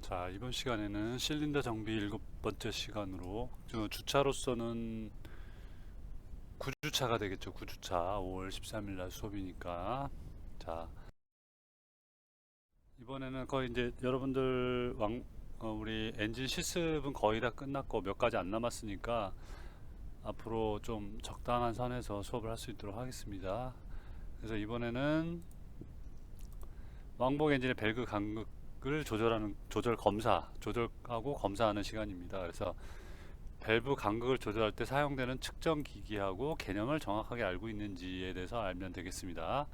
자, 이번 시간에는 실린더 정비 7번째 시간으로 주차로서는 9주차가 되겠죠. 9주차 5월 13일 날 수업이니까. 자, 이번에는 거의 이제 여러분들 우리 엔진 실습은 거의 다 끝났고 몇 가지 안 남았으니까 앞으로 좀 적당한 선에서 수업을 할 수 있도록 하겠습니다. 그래서 이번에는 왕복 엔진의 밸브 간극을 조절하고 검사하는 시간입니다. 그래서 밸브 간극을 조절할 때 사용되는 측정 기기하고 개념을 정확하게 알고 있는지에 대해서 알면 되겠습니다.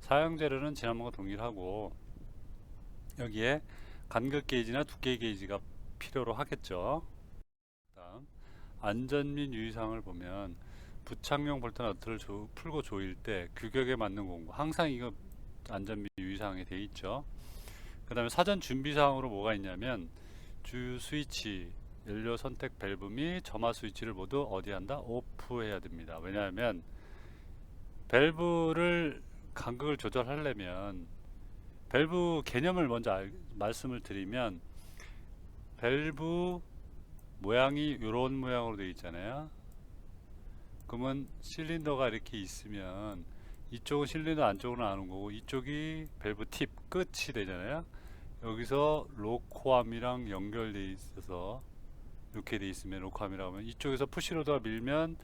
사용 재료는 지난번과 동일하고 여기에 간극 게이지나 두께 게이지가 필요로 하겠죠. 다음 안전 및 유의사항을 보면 부착용 볼트 너트를 풀고 조일 때 규격에 맞는 공구, 항상 이거 안전 및 유의사항에 되어 있죠. 그 다음에 사전 준비사항으로 뭐가 있냐면 주유 스위치, 연료 선택 밸브 및 점화 스위치를 모두 어디 한다? 오프해야 됩니다. 왜냐하면 밸브를 간극을 조절하려면 밸브 개념을 먼저 말씀을 드리면 밸브 모양이 이런 모양으로 되어 있잖아요. 그러면 실린더가 이렇게 있으면 이쪽은 실린더 안쪽으로 나오는 거고 이쪽이 밸브 팁 끝이 되잖아요. 여기서 로코암이랑 연결되어 있어서 이렇게 돼 있으면 로코암이라고 하면 이쪽에서 푸시로드가 밀면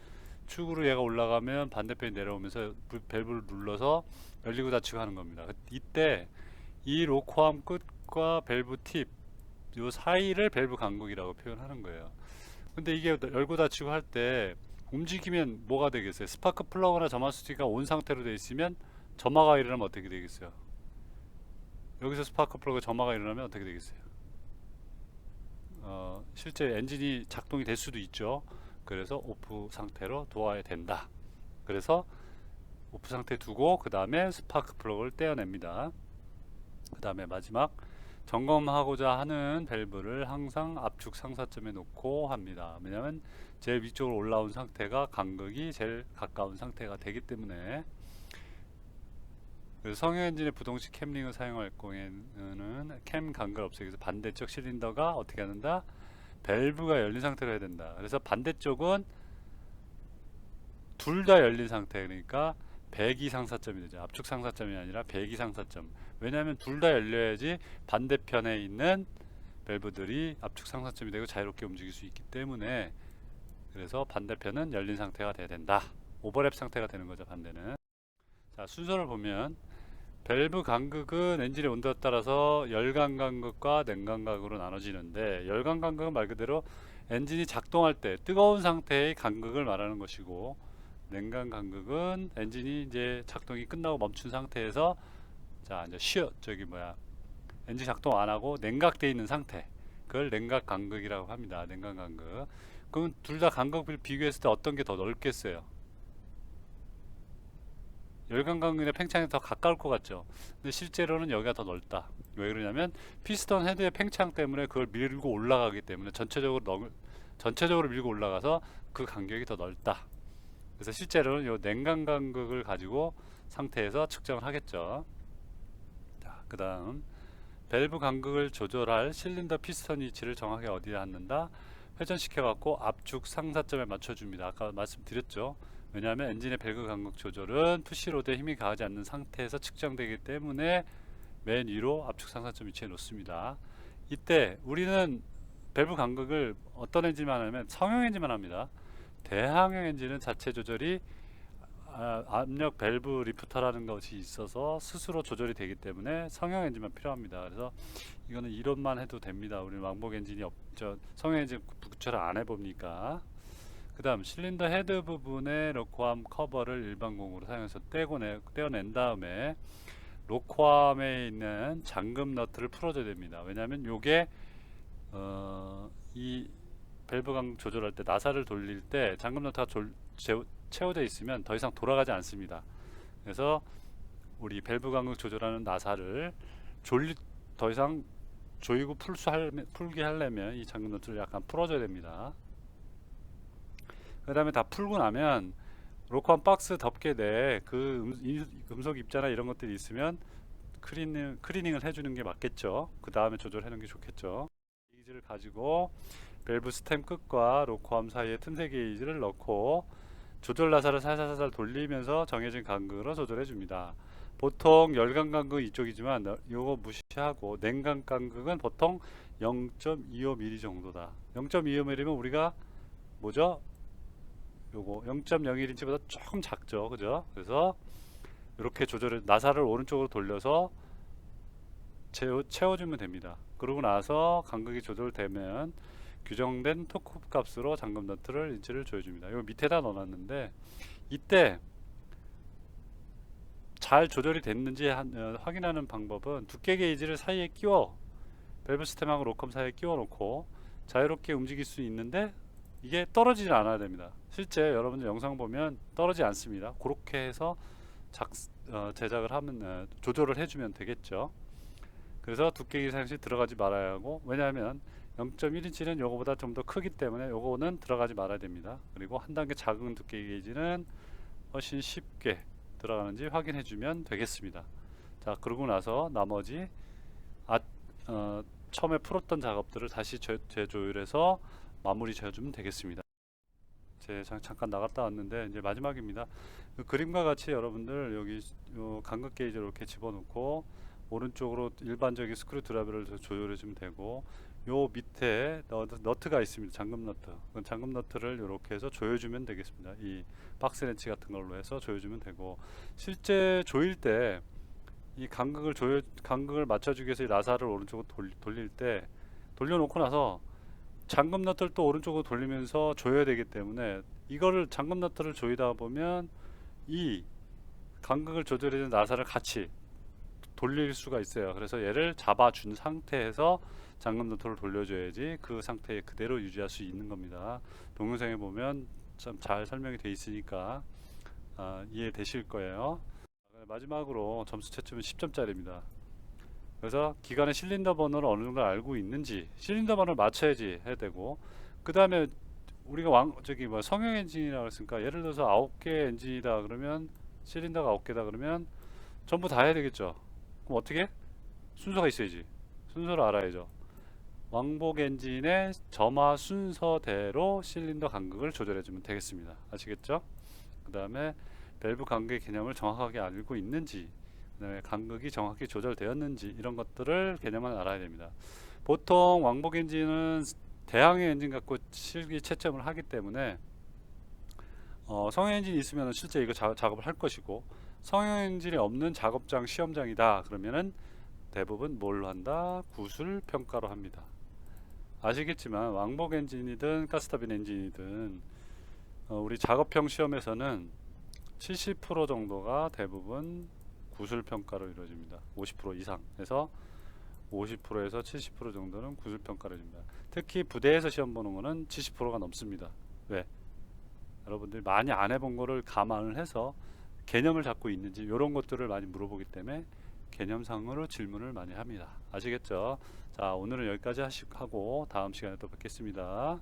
축으로 얘가 올라가면 반대편이 내려오면서 밸브를 눌러서 열리고 닫히고 하는 겁니다. 이때 이 로코암 끝과 밸브 팁 요 사이를 밸브 간극이라고 표현하는 거예요. 근데 이게 열고 닫히고 할 때 움직이면 뭐가 되겠어요? 스파크 플러그나 점화 스위치가 온 상태로 되어 있으면 점화가 일어나면 어떻게 되겠어요? 여기서 스파크 플러그 점화가 일어나면 어떻게 되겠어요? 실제 엔진이 작동이 될 수도 있죠. 그래서 오프 상태로 두어야 된다. 그래서 오프 상태 두고 그 다음에 스파크 플러그를 떼어냅니다. 그 다음에 마지막 점검하고자 하는 밸브를 항상 압축 상사점에 놓고 합니다. 왜냐하면 제일 위쪽으로 올라온 상태가 간극이 제일 가까운 상태가 되기 때문에. 그래서 성형 엔진의 부동식 캠링을 사용할 경우에는 캠 간극을 없애기 위해서 반대쪽 실린더가 어떻게 한다? 밸브가 열린 상태로 해야 된다. 그래서 반대쪽은 둘 다 열린 상태, 그러니까 배기 상사점이 되죠. 압축 상사점이 아니라 배기 상사점. 왜냐하면 둘 다 열려야지 반대편에 있는 밸브들이 압축 상사점이 되고 자유롭게 움직일 수 있기 때문에. 그래서 반대편은 열린 상태가 돼야 된다. 오버랩 상태가 되는 거죠, 반대는. 자, 순서를 보면 밸브 간극은 엔진의 온도에 따라서 열간 간극과 냉간 간극으로 나눠지는데, 열간 간극은 말 그대로 엔진이 작동할 때 뜨거운 상태의 간극을 말하는 것이고, 냉간 간극은 엔진이 이제 작동이 끝나고 멈춘 상태에서 자 이제 엔진 작동 안 하고 냉각되어 있는 상태, 그걸 냉각 간극이라고 합니다. 냉각 간극. 그럼 둘 다 간극을 비교했을 때 어떤 게 더 넓겠어요? 열간 간극이나 팽창이 더 가까울 것 같죠. 근데 실제로는 여기가 더 넓다. 왜 그러냐면 피스톤 헤드의 팽창 때문에 그걸 밀고 올라가기 때문에 전체적으로 밀고 올라가서 그 간격이 더 넓다. 그래서 실제로는 이 냉각 간극을 가지고 상태에서 측정을 하겠죠. 자, 그 다음 밸브 간극을 조절할 실린더 피스톤 위치를 정확하게 어디에 앉는다? 회전시켜 갖고 압축 상사점에 맞춰줍니다. 아까 말씀드렸죠. 왜냐하면 엔진의 밸브 간극 조절은 푸시로드에 힘이 가하지 않는 상태에서 측정되기 때문에 맨 위로 압축 상사점 위치에 놓습니다. 이때 우리는 밸브 간극을 어떤 엔진만 하냐면 성형 엔진만 합니다. 대항형 엔진은 자체 조절이 압력 밸브 리프터라는 것이 있어서 스스로 조절이 되기 때문에 성형 엔진만 필요합니다. 그래서 이거는 이론만 해도 됩니다. 우리 왕복 엔진이 없죠. 성형 엔진 구체를 안 해봅니까? 그 다음 실린더 헤드 부분에 로코암 커버를 일반 공구로 사용해서 떼어낸 다음에 로코암에 있는 잠금 너트를 풀어줘야 됩니다. 왜냐하면 요게 이 밸브 간극 조절할 때 나사를 돌릴 때 잠금 너트가 채워져 있으면 더 이상 돌아가지 않습니다. 그래서 우리 밸브 간극 조절하는 나사를 더 이상 조이고 풀게 하려면 이 잠금 너트를 약간 풀어줘야 됩니다. 그 다음에 다 풀고 나면 로코암 박스 덮개 내 그 금속 입자나 이런 것들이 있으면 클리닝을 해주는 게 맞겠죠. 그 다음에 조절해 놓는 게 좋겠죠. 게이지를 가지고 밸브 스템 끝과 로커암 사이에 틈새 게이지를 넣고 조절 나사를 살살살살 돌리면서 정해진 간극으로 조절해 줍니다. 보통 열간 간극 이쪽이지만 요거 무시하고 냉간 간극은 보통 0.25mm 정도다. 0.25mm면 우리가 뭐죠? 요거 0.01인치보다 조금 작죠. 그죠? 그래서 이렇게 조절을 나사를 오른쪽으로 돌려서 채워주면 됩니다. 그러고 나서 간극이 조절되면 규정된 토크 값으로 잠금 너트를 인치를 조여줍니다. 이거 밑에다 넣어놨는데 이때 잘 조절이 됐는지 확인하는 방법은 두께 게이지를 사이에 끼워 밸브 스템하고 로컴 사이에 끼워 놓고 자유롭게 움직일 수 있는데 이게 떨어지지 않아야 됩니다. 실제 여러분들 영상 보면 떨어지지 않습니다. 그렇게 해서 제작을 하면 조절을 해주면 되겠죠. 그래서 두께 게이지 사이에 들어가지 말아야 하고, 왜냐하면 0.1인치는 요거보다 좀 더 크기 때문에 요거는 들어가지 말아야 됩니다. 그리고 한 단계 작은 두께 게이지는 훨씬 쉽게 들어가는지 확인해 주면 되겠습니다. 자, 그러고 나서 나머지 처음에 풀었던 작업들을 다시 재조율해서 마무리 지어주면 되겠습니다. 잠깐 나갔다 왔는데 이제 마지막입니다. 그 그림과 같이 여러분들 여기 간극 게이지를 이렇게 집어넣고 오른쪽으로 일반적인 스크류 드라이버를 조절해 주면 되고, 요 밑에 너트가 있습니다. 잠금 너트. 그 잠금 너트를 이렇게 해서 조여주면 되겠습니다. 이 박스 렌치 같은 걸로 해서 조여주면 되고, 실제 조일 때 이 간극을 맞춰주기 위해서 이 나사를 오른쪽으로 돌릴 때 돌려놓고 나서 잠금 너트를 또 오른쪽으로 돌리면서 조여야 되기 때문에 이거를 잠금 너트를 조이다 보면 이 간극을 조절해주는 나사를 같이 돌릴 수가 있어요. 그래서 얘를 잡아준 상태에서 잠금 너트를 돌려줘야지 그 상태에 그대로 유지할 수 있는 겁니다. 동영상에 보면 참 잘 설명이 되어 있으니까 이해되실 거예요. 마지막으로 점수 채점은 10점짜리입니다. 그래서 기관의 실린더 번호를 어느 정도 알고 있는지, 실린더 번호를 맞춰야지 해야 되고, 그 다음에 우리가 성형 엔진이라고 했으니까 예를 들어서 9개 엔진이다 그러면, 실린더가 9개다 그러면 전부 다 해야 되겠죠. 그럼 어떻게? 순서가 있어야지. 순서를 알아야죠. 왕복 엔진의 점화 순서대로 실린더 간극을 조절해주면 되겠습니다. 아시겠죠? 그 다음에 밸브 간극의 개념을 정확하게 알고 있는지, 그 다음에 간극이 정확히 조절되었는지, 이런 것들을 개념을 알아야 됩니다. 보통 왕복 엔진은 대항해 엔진 갖고 실기 채점을 하기 때문에 성형 엔진이 있으면 실제 이거 작업을 할 것이고, 성형 엔진이 없는 작업장 시험장이다 그러면은 대부분 뭘로 한다? 구술 평가로 합니다. 아시겠지만 왕복 엔진이든 가스터빈 엔진이든 우리 작업형 시험에서는 70% 정도가 대부분 구술 평가로 이루어집니다. 50% 이상에서 50%에서 70% 정도는 구술 평가로 이루어집니다. 특히 부대에서 시험 보는 거는 70%가 넘습니다. 왜? 여러분들이 많이 안 해본 거를 감안을 해서 개념을 잡고 있는지 이런 것들을 많이 물어보기 때문에 개념상으로 질문을 많이 합니다. 아시겠죠? 자, 오늘은 여기까지 하고 다음 시간에 또 뵙겠습니다.